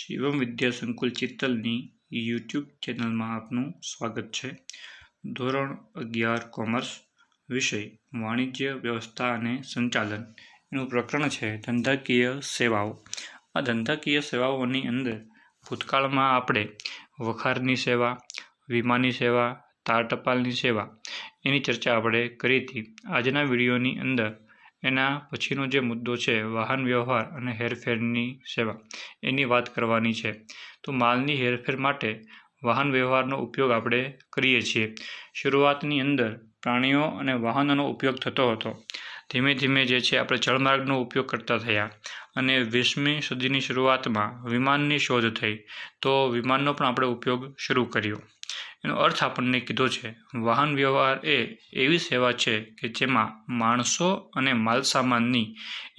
શિવમ વિદ્યા સંકુલ ચિત્તલની યુટ્યુબ ચેનલમાં આપનું સ્વાગત છે। ધોરણ 11 કોમર્સ વિષય વાણિજ્ય વ્યવસ્થા અને સંચાલન એનું પ્રકરણ છે ધંધાકીય સેવાઓ। આ ધંધાકીય સેવાઓની અંદર ભૂતકાળમાં આપણે વખારની સેવા, વીમાની સેવા, તાર ટપાલની સેવા એની ચર્ચા આપણે કરી હતી। આજના વિડીયોની અંદર એના પછીનો જે મુદ્દો છે વાહન વ્યવહાર અને હેરફેરની સેવા એની વાત કરવાની છે। તો માલની હેરફેર માટે વાહન વ્યવહારનો ઉપયોગ આપણે કરીએ છીએ। શરૂઆતની અંદર પ્રાણીઓ અને વાહનોનો ઉપયોગ થતો હતો। ધીમે ધીમે જે છે આપણે જળમાર્ગનો ઉપયોગ કરતા થયા અને 20મી સદીની શરૂઆતમાં વિમાનની શોધ થઈ તો વિમાનનો પણ આપણે ઉપયોગ શરૂ કર્યો। એનો અર્થ આપણને કીધો છે વાહન વ્યવહાર એ એવી સેવા છે કે જેમાં માણસો અને માલસામાનની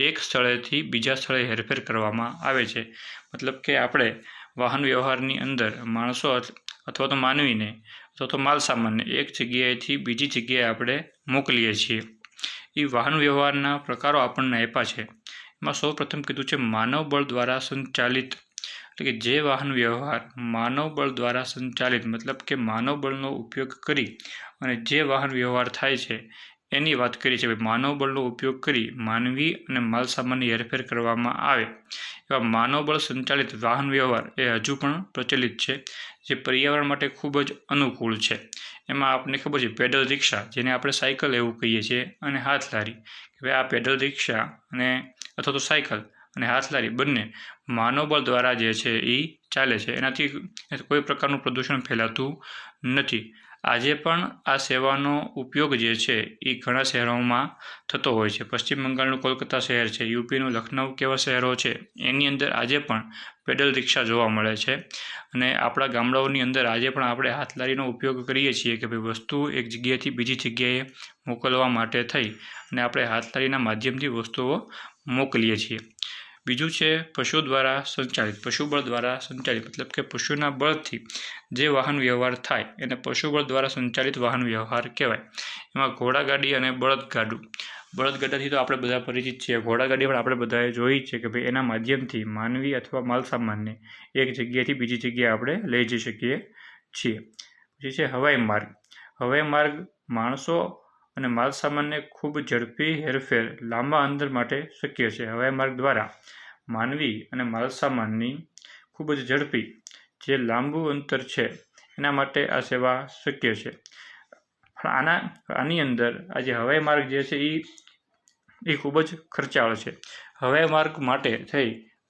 એક સ્થળેથી બીજા સ્થળે હેરફેર કરવામાં આવે છે। મતલબ કે આપણે વાહન વ્યવહારની અંદર માણસો અથવા તો માનવીને અથવા તો માલસામાનને એક જગ્યાએથી બીજી જગ્યાએ આપણે મોકલીએ છીએ। એ વાહન વ્યવહારના પ્રકારો આપણને આપ્યા છે। એમાં સૌ પ્રથમ કીધું છે માનવ બળ દ્વારા સંચાલિત, એટલે કે જે વાહન વ્યવહાર માનવ બળ દ્વારા સંચાલિત મતલબ કે માનવ બળનો ઉપયોગ કરી અને જે વાહન વ્યવહાર થાય છે એની વાત કરી છે। માનવ બળનો ઉપયોગ કરી માનવી અને માલસામાનની હેરફેર કરવામાં આવે એવા માનવ બળ સંચાલિત વાહન વ્યવહાર એ હજુ પણ પ્રચલિત છે, જે પર્યાવરણ માટે ખૂબ જ અનુકૂળ છે। એમાં આપણને ખબર છે પેડલ રિક્ષા, જેને આપણે સાયકલ એવું કહીએ છીએ, અને હાથલારી, કે આ પેડલ રિક્ષા અને અથવા તો સાયકલ અને હાથલારી બંને માનવ બળ દ્વારા જે છે એ ચાલે છે। એનાથી કોઈ પ્રકારનું પ્રદૂષણ ફેલાતું નથી। આજે પણ આ સેવાનો ઉપયોગ જે છે એ ઘણા શહેરોમાં થતો હોય છે। પશ્ચિમ બંગાળનું કોલકાતા શહેર છે, યુપીનું લખનઉ કેવા શહેરો છે એની અંદર આજે પણ પેડલ રિક્ષા જોવા મળે છે। અને આપણા ગામડાઓની અંદર આજે પણ આપણે હાથલારીનો ઉપયોગ કરીએ છીએ કે ભાઈ વસ્તુ એક જગ્યાએથી બીજી જગ્યાએ મોકલવા માટે થઈ અને આપણે હાથલારીના માધ્યમથી વસ્તુઓ મોકલીએ છીએ। બીજું છે પશુ દ્વારા સંચાલિત, પશુબળ દ્વારા સંચાલિત મતલબ કે પશુના બળથી જે વાહન વ્યવહાર થાય એને પશુબળ દ્વારા સંચાલિત વાહન વ્યવહાર કહેવાય। એમાં ઘોડાગાડી અને બળદગાડું, બળદગાડાથી તો આપણે બધા પરિચિત છીએ, ઘોડાગાડી પણ આપણે બધાએ જોઈ છે કે ભાઈ એના માધ્યમથી માનવી અથવા માલસામાનને એક જગ્યાએથી બીજી જગ્યાએ આપણે લઈ જઈ શકીએ છીએ। પછી છે હવાઈ માર્ગ, હવાઈ માર્ગ માણસો અને માલસામાનને ખૂબ ઝડપી હેરફેર લાંબા અંતર માટે શક્ય છે। હવાઈ માર્ગ દ્વારા માનવી અને માલસામાનની ખૂબ જ ઝડપી જે લાંબુ અંતર છે એના માટે આ સેવા શક્ય છે। આની અંદર આ જે હવાઈ માર્ગ જે છે એ ખૂબ જ ખર્ચાળ છે। હવાઈ માર્ગ માટે થઈ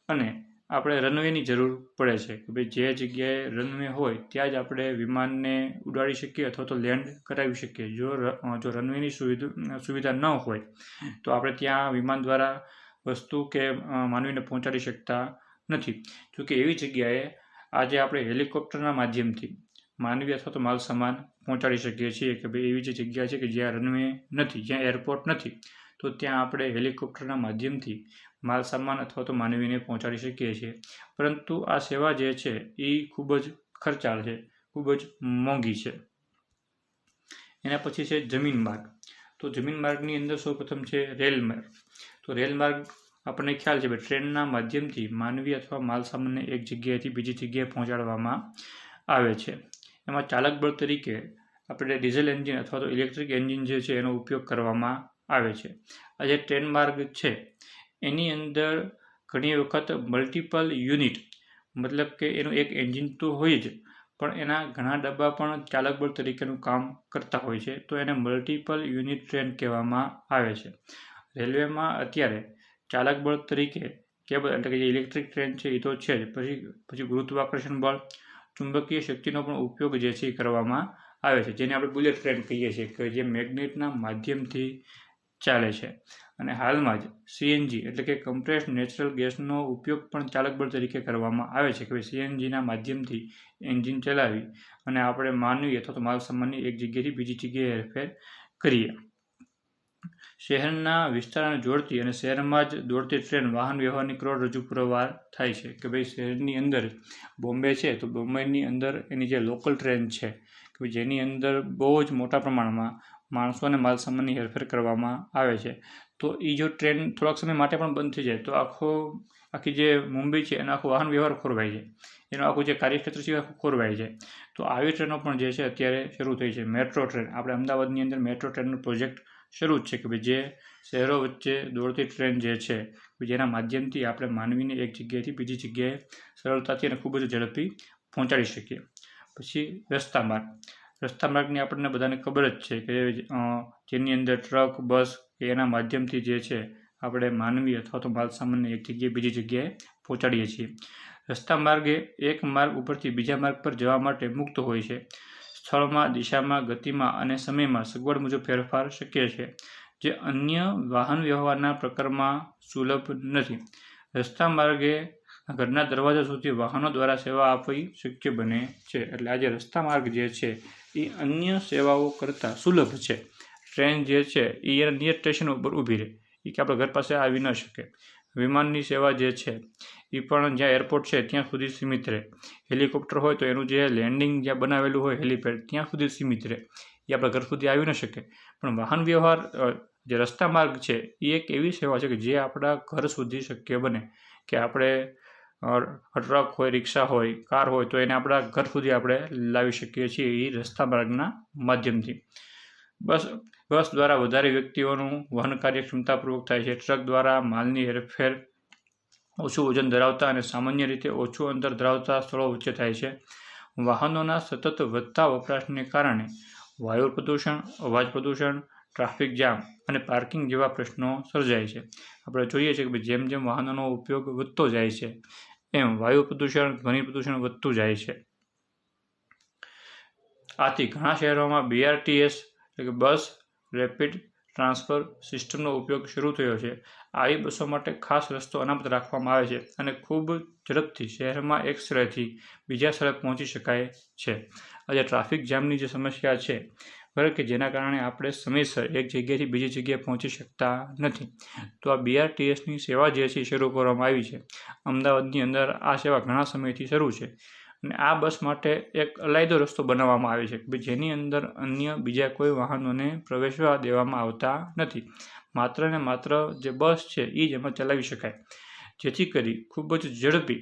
અને આપણે રનવેની જરૂર પડે છે કે ભાઈ જે જગ્યાએ રનવે હોય ત્યાં જ આપણે વિમાનને ઉડાડી શકીએ અથવા તો લેન્ડ કરાવી શકીએ। જો રનવેની સુવિધા ન હોય તો આપણે ત્યાં વિમાન દ્વારા વસ્તુ કે માનવીને પહોંચાડી શકતા નથી। જોકે એવી જગ્યાએ આજે આપણે હેલિકોપ્ટરના માધ્યમથી માનવી અથવા તો માલસામાન પહોંચાડી શકીએ છીએ કે ભાઈ એવી જે જગ્યા છે કે જ્યાં રનવે નથી, જ્યાં એરપોર્ટ નથી, તો ત્યાં આપણે હેલિકોપ્ટરના માધ્યમથી માલસામાન અથવા તો માનવીને પહોંચાડી શકીએ છીએ। પરંતુ આ સેવા જે છે એ ખૂબ જ ખર્ચાળ છે, ખૂબ જ મોંઘી છે। એના પછી છે જમીન માર્ગ। તો જમીન માર્ગની અંદર સૌપ્રથમ છે રેલ માર્ગ। તો રેલ માર્ગ આપણને ખ્યાલ છે ભાઈ ટ્રેનના માધ્યમથી માનવી અથવા માલસામાનને એક જગ્યાએથી બીજી જગ્યાએ પહોંચાડવામાં આવે છે। એમાં ચાલક બળ તરીકે આપણે ડીઝલ એન્જિન અથવા તો ઇલેક્ટ્રિક એન્જિન જે છે એનો ઉપયોગ કરવામાં આવે છે। આ જે ટ્રેન માર્ગ છે એની અંદર ઘણી વખત મલ્ટિપલ યુનિટ મતલબ કે એનું એક એન્જિન તો હોય જ પણ એના ઘણા ડબ્બા પણ ચાલક બળ તરીકેનું કામ કરતા હોય છે, તો એને મલ્ટિપલ યુનિટ ટ્રેન કહેવામાં આવે છે। રેલવેમાં અત્યારે ચાલક બળ તરીકે કેબલ એટલે કે જે ઇલેક્ટ્રિક ટ્રેન છે એ તો છે જ, પછી ગુરુત્વાકર્ષણ બળ, ચુંબકીય શક્તિનો પણ ઉપયોગ જે છે એ કરવામાં આવે છે, જેને આપણે બુલેટ ટ્રેન કહીએ છીએ કે જે મેગ્નેટના માધ્યમથી ચાલે છે। અને હાલમાં જ સીએનજી એટલે કે કમ્પ્રેસ્ડ નેચરલ ગેસનો ઉપયોગ પણ ચાલક બળ તરીકે કરવામાં આવે છે કે ભાઈ સીએનજીના માધ્યમથી એન્જિન ચલાવી અને આપણે માનવી અથવા તો માલસામાનની એક જગ્યાએથી બીજી જગ્યાએ હેરફેર કરીએ। શહેરના વિસ્તારને જોડતી અને શહેરમાં જ દોડતી ટ્રેન વાહન વ્યવહારની કરોડરજ્જુ પુરવાર થાય છે કે ભાઈ શહેરની અંદર બોમ્બે છે તો બોમ્બેની અંદર એની જે લોકલ ટ્રેન છે કે જેની અંદર બહુ જ મોટા પ્રમાણમાં માણસો અને માલસામાનની હેરફેર કરવામાં આવે છે, તો એ જો ટ્રેન થોડાક સમય માટે પણ બંધ થઈ જાય તો આખી જે મુંબઈ છે એનો આખો વાહન વ્યવહાર ખોરવાઈ જાય, એનું આખું જે કાર્યક્ષેત્ર છે આખું ખોરવાઈ જાય. તો આવી ટ્રેનો પણ જે છે અત્યારે શરૂ થઈ છે. મેટ્રો ટ્રેન, આપણે અમદાવાદની અંદર મેટ્રો ટ્રેનનો પ્રોજેક્ટ શરૂ જ છે કે ભાઈ જે શહેરો વચ્ચે દોડતી ટ્રેન જે છે જેના માધ્યમથી આપણે માનવીને એક જગ્યાએથી બીજી જગ્યાએ સરળતાથી અને ખૂબ જ ઝડપી પહોંચાડી શકીએ. પછી રસ્તા માર્ગની આપણને બધાને ખબર જ છે કે જેની અંદર ટ્રક, બસ કે એના માધ્યમથી જે છે આપણે માનવી અથવા તો માલ સામાનને એક જગ્યાએ બીજી જગ્યાએ પહોંચાડીએ છીએ. રસ્તા માર્ગ એ એક માર્ગ ઉપરથી બીજા માર્ગ પર જવા માટે મુક્ત હોય છે. સ્થળમાં, દિશામાં, ગતિમાં અને સમયમાં સગવડ મુજબ ફેરફાર શક્ય છે, જે અન્ય વાહન વ્યવહારના પ્રકારમાં સુલભ નથી. રસ્તા માર્ગે ઘરના દરવાજા સુધી વાહનો દ્વારા સેવા આપવી શક્ય બને છે. એટલે આ જે રસ્તા માર્ગ જે છે એ અન્ય સેવાઓ કરતાં સુલભ છે. ટ્રેન જે છે એ એના નિયર સ્ટેશન ઉપર ઊભી રહે, એ કે આપણા ઘર પાસે આવી ન શકે. વિમાનની સેવા જે છે એ પણ જ્યાં એરપોર્ટ છે ત્યાં સુધી સીમિત રહે. હેલિકોપ્ટર હોય તો એનું જે લેન્ડિંગ જ્યાં બનાવેલું હોય હેલિપેડ ત્યાં સુધી સીમિત રહે, એ આપણા ઘર સુધી આવી ન શકે. પણ વાહન વ્યવહાર જે રસ્તા માર્ગ છે એ એક એવી સેવા છે કે જે આપણા ઘર સુધી શક્ય બને, કે આપણે ટ્રક હોય, રિક્ષા હોય, કાર હોય તો એને આપણા ઘર સુધી આપણે લાવી શકીએ છીએ એ રસ્તા માર્ગના માધ્યમથી. બસ દ્વારા વધારે વ્યક્તિઓનું વહન કાર્યક્ષમતાપૂર્વક થાય છે. ટ્રક દ્વારા માલની હેરફેર ઓછું વજન ધરાવતા અને સામાન્ય રીતે ઓછું અંતર ધરાવતા સ્થળો વચ્ચે થાય છે. વાહનોના સતત વધતા વપરાશને કારણે વાયુ પ્રદૂષણ, અવાજ પ્રદૂષણ, ટ્રાફિક જામ અને પાર્કિંગ જેવા પ્રશ્નો સર્જાય છે. આપણે જોઈએ છીએ કે જેમ જેમ વાહનોનો ઉપયોગ વધતો જાય છે એમ વાયુ પ્રદૂષણ, ધ્વનિ પ્રદૂષણ વધતું જાય છે. આથી ઘણા શહેરોમાં BRTS એટલે કે બસ રેપિડ ટ્રાન્સફર સિસ્ટમનો ઉપયોગ શરૂ થયો છે. આવી બસો માટે ખાસ રસ્તો અનામત રાખવામાં આવે છે અને ખૂબ ઝડપથી શહેરમાં એક સ્થળેથી બીજા સ્થળે પહોંચી શકાય છે. આજે ટ્રાફિક જામની જે સમસ્યા છે બરાબર, કે જેના કારણે આપણે સમયસર એક જગ્યાએથી બીજી જગ્યાએ પહોંચી શકતા નથી. તો આ BRTSની સેવા જે છે શરૂ કરવામાં આવી છે. અમદાવાદની અંદર આ સેવા ઘણા સમયથી શરૂ છે અને આ બસ માટે એક અલાયદો રસ્તો બનાવવામાં આવે છે કે જેની અંદર અન્ય બીજા કોઈ વાહનોને પ્રવેશવા દેવામાં આવતા નથી. માત્ર ને માત્ર જે બસ છે એ જ એમાં ચલાવી શકાય, જેથી કરી ખૂબ જ ઝડપી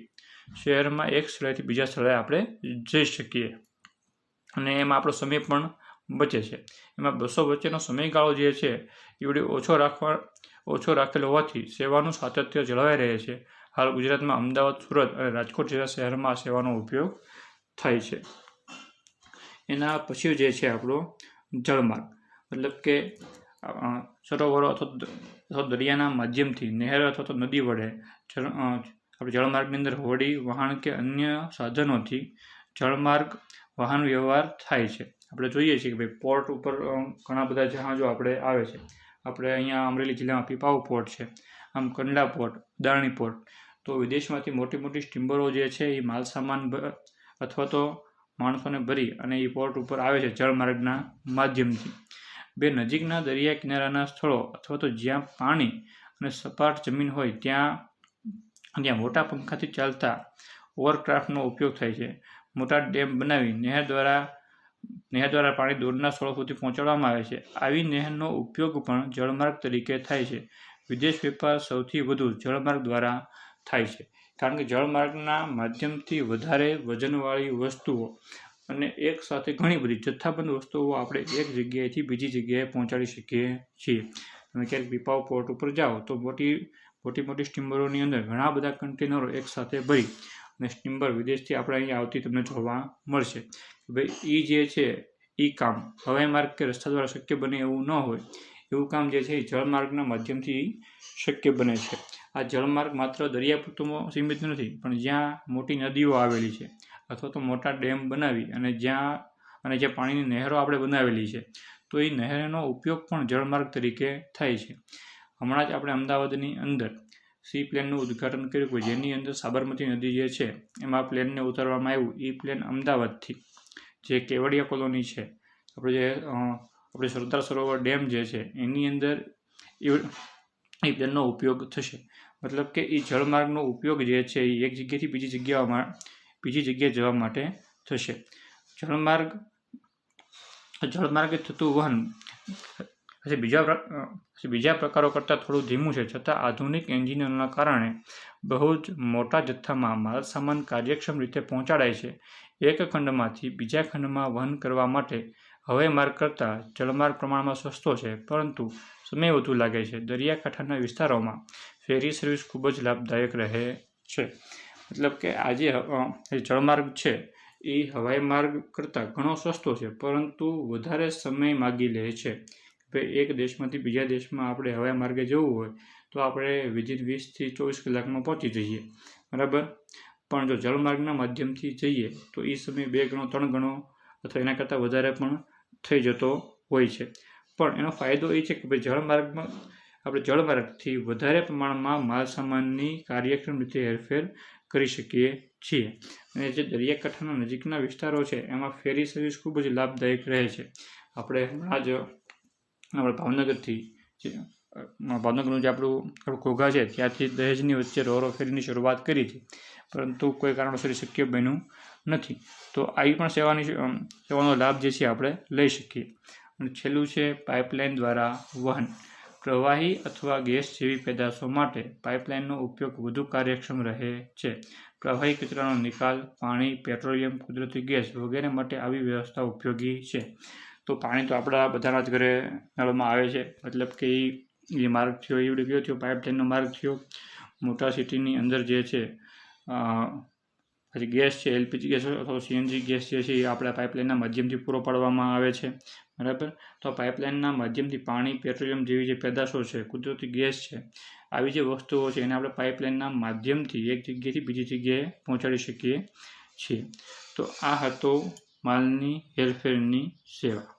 શહેરમાં એક સ્થળેથી બીજા સ્થળે આપણે જઈ શકીએ અને એમાં આપણો સમય પણ બચે છે. એમાં બસો વચ્ચેનો સમયગાળો જે છે એ ઓછો રાખેલો હોવાથી સેવાનું સાતત્ય જળવાઈ રહે છે. હાલ ગુજરાતમાં અમદાવાદ, સુરત અને રાજકોટ જેવા શહેરમાં આ સેવાનો ઉપયોગ થાય છે. એના પછી જે છે આપણો જળમાર્ગ, મતલબ કે સરોવરો અથવા દરિયાના માધ્યમથી, નહેર અથવા તો નદી વડે આપણે જળમાર્ગની અંદર હોડી, વહાણ કે અન્ય સાધનોથી જળમાર્ગ વાહન વ્યવહાર થાય છે. આપણે જોઈએ છીએ કે ભાઈ પોર્ટ ઉપર ઘણા બધા જહાજો આપણે આવે છે. આપણે અહીંયા અમરેલી જિલ્લામાં પીપાવ પોર્ટ છે, આમ કંડલા પોર્ટ, અદાણી પોર્ટ. તો વિદેશમાંથી મોટી મોટી સ્ટીમરો જે છે એ માલસામાન અથવા તો માણસોને ભરી અને એ પોર્ટ ઉપર આવે છે જળમાર્ગના માધ્યમથી. બે નજીકના દરિયા કિનારાના સ્થળો અથવા તો જ્યાં પાણી અને સપાટ જમીન હોય ત્યાં મોટા પંખાથી ચાલતા ઓવરક્રાફ્ટનો ઉપયોગ થાય છે. મોટા ડેમ બનાવી નહેર દ્વારા પાણી દૂરના સ્થળો સુધી પહોંચાડવામાં આવે છે. આવી નહેરનો ઉપયોગ પણ જળમાર્ગ તરીકે થાય છે. વિદેશ વેપાર સૌથી વધુ જળમાર્ગ દ્વારા થાય છે, કારણ કે જળમાર્ગના માધ્યમથી વધારે વજનવાળી વસ્તુઓ અને એક સાથે ઘણી બધી જથ્થાબંધ વસ્તુઓ આપણે એક જગ્યાએથી બીજી જગ્યાએ પહોંચાડી શકીએ છીએ. તમે ક્યારેક પીપાવ પોર્ટ ઉપર જાઓ તો મોટી સ્ટીમરોની અંદર ઘણા બધા કન્ટેનરો એક સાથે ભરી અને સ્ટીમર વિદેશથી આપણે અહીંયા આવતી તમને જોવા મળશે. ભાઈ એ જે છે એ કામ હવાઈ માર્ગ કે રસ્તા દ્વારા શક્ય બને એવું ન હોય, એવું કામ જે છે એ જળમાર્ગના માધ્યમથી શક્ય બને છે. આ જળમાર્ગ માત્ર દરિયા પૂરતો સીમિત નથી, પણ જ્યાં મોટી નદીઓ આવેલી છે અથવા તો મોટા ડેમ બનાવી અને જ્યાં પાણીની નહેરો આપણે બનાવેલી છે તો એ નહેરનો ઉપયોગ પણ જળમાર્ગ તરીકે થાય છે. હમણાં જ આપણે અમદાવાદની અંદર સી પ્લેનનું ઉદ્ઘાટન કર્યું કે જેની અંદર સાબરમતી નદી જે છે એમાં પ્લેનને ઉતારવામાં આવ્યું. એ પ્લેન અમદાવાદથી જે કેવડિયા કોલોની છે, આપણે સરદાર સરોવર ડેમ જે છે એની અંદર એ પ્લેનનો ઉપયોગ થશે. મતલબ કે એ જળમાર્ગનો ઉપયોગ જે છે એ એક જગ્યાએથી બીજી જગ્યાએ જવા માટે થશે. જળમાર્ગે થતું વહન પછી બીજા પ્રકારો કરતાં થોડું ધીમું છે, છતાં આધુનિક એન્જિનોના કારણે બહુ જ મોટા જથ્થામાં માલ સામાન કાર્યક્ષમ રીતે પહોંચાડાય છે. એક ખંડમાંથી બીજા ખંડમાં વહન કરવા માટે હવાઈ માર્ગ કરતાં જળમાર્ગ પ્રમાણમાં સસ્તો છે, પરંતુ સમય વધુ લાગે છે. દરિયાકાંઠાના વિસ્તારોમાં ફેરી સર્વિસ ખૂબ જ લાભદાયક રહે છે. મતલબ કે આજે જળમાર્ગ છે એ હવાઈ માર્ગ કરતાં ઘણો સસ્તો છે, પરંતુ વધારે સમય માગી લે છે. એક દેશમાંથી બીજા દેશમાં આપણે હવાઈ માર્ગે જવું હોય તો આપણે વિધિન 20 થી 24 કલાકમાં પહોંચી જઈએ, બરાબર. પણ જો જળમાર્ગના માધ્યમથી જઈએ તો એ સમય 2 ગણો 3 ગણો અથવા એના કરતાં વધારે પણ થઈ જતો હોય છે. પણ એનો ફાયદો એ છે કે ભાઈ જળમાર્ગમાં આપણે જળમાર્ગથી વધારે પ્રમાણમાં માલ સામાનની કાર્યક્ષમ રીતે હેરફેર કરી શકીએ છીએ. અને જે દરિયાકાંઠાના નજીકના વિસ્તારો છે એમાં ફેરી સર્વિસ ખૂબ જ લાભદાયક રહે છે. આપણે હમણાં જ ભાવનગરથી ભાવનગરનું જે આપણું ઘોઘા છે ત્યાંથી દહેજની વચ્ચે રોરો ફેરીની શરૂઆત કરી હતી, પરંતુ કોઈ કારણોસર શક્ય બન્યું નથી. તો આવી પણ સેવાનો લાભ જે છે આપણે લઈ શકીએ. અને છેલ્લું છે પાઇપલાઇન દ્વારા વહન. પ્રવાહી અથવા ગેસ જેવી પેદાશો માટે પાઇપલાઇનનો ઉપયોગ વધુ કાર્યક્ષમ રહે છે. પ્રવાહી કચરાનો નિકાલ, પાણી, પેટ્રોલિયમ, કુદરતી ગેસ વગેરે માટે આવી વ્યવસ્થા ઉપયોગી છે. તો પાણી તો આપણા બધાના જ ઘરે નળમાં આવે છે, મતલબ કે એ માર્ગ થયો એવડે ગયો થયો પાઇપલાઇનનો માર્ગ થયો. મોટા સિટીની અંદર જે છે પછી ગેસ છે, એલપીજી ગેસ અથવા સીએનજી ગેસ જે છે એ આપણા પાઇપલાઇનના માધ્યમથી પૂરો પાડવામાં આવે છે, બરાબર. તો પાઇપલાઇનના માધ્યમથી પાણી, પેટ્રોલિયમ જેવી જે પેદાશો છે, કુદરતી ગેસ છે, આવી જે વસ્તુઓ છે એને આપણે પાઇપલાઇનના માધ્યમથી એક જગ્યાએથી બીજી જગ્યાએ પહોંચાડી શકીએ છીએ. તો આ હતો માલની હેરફેરની સેવા.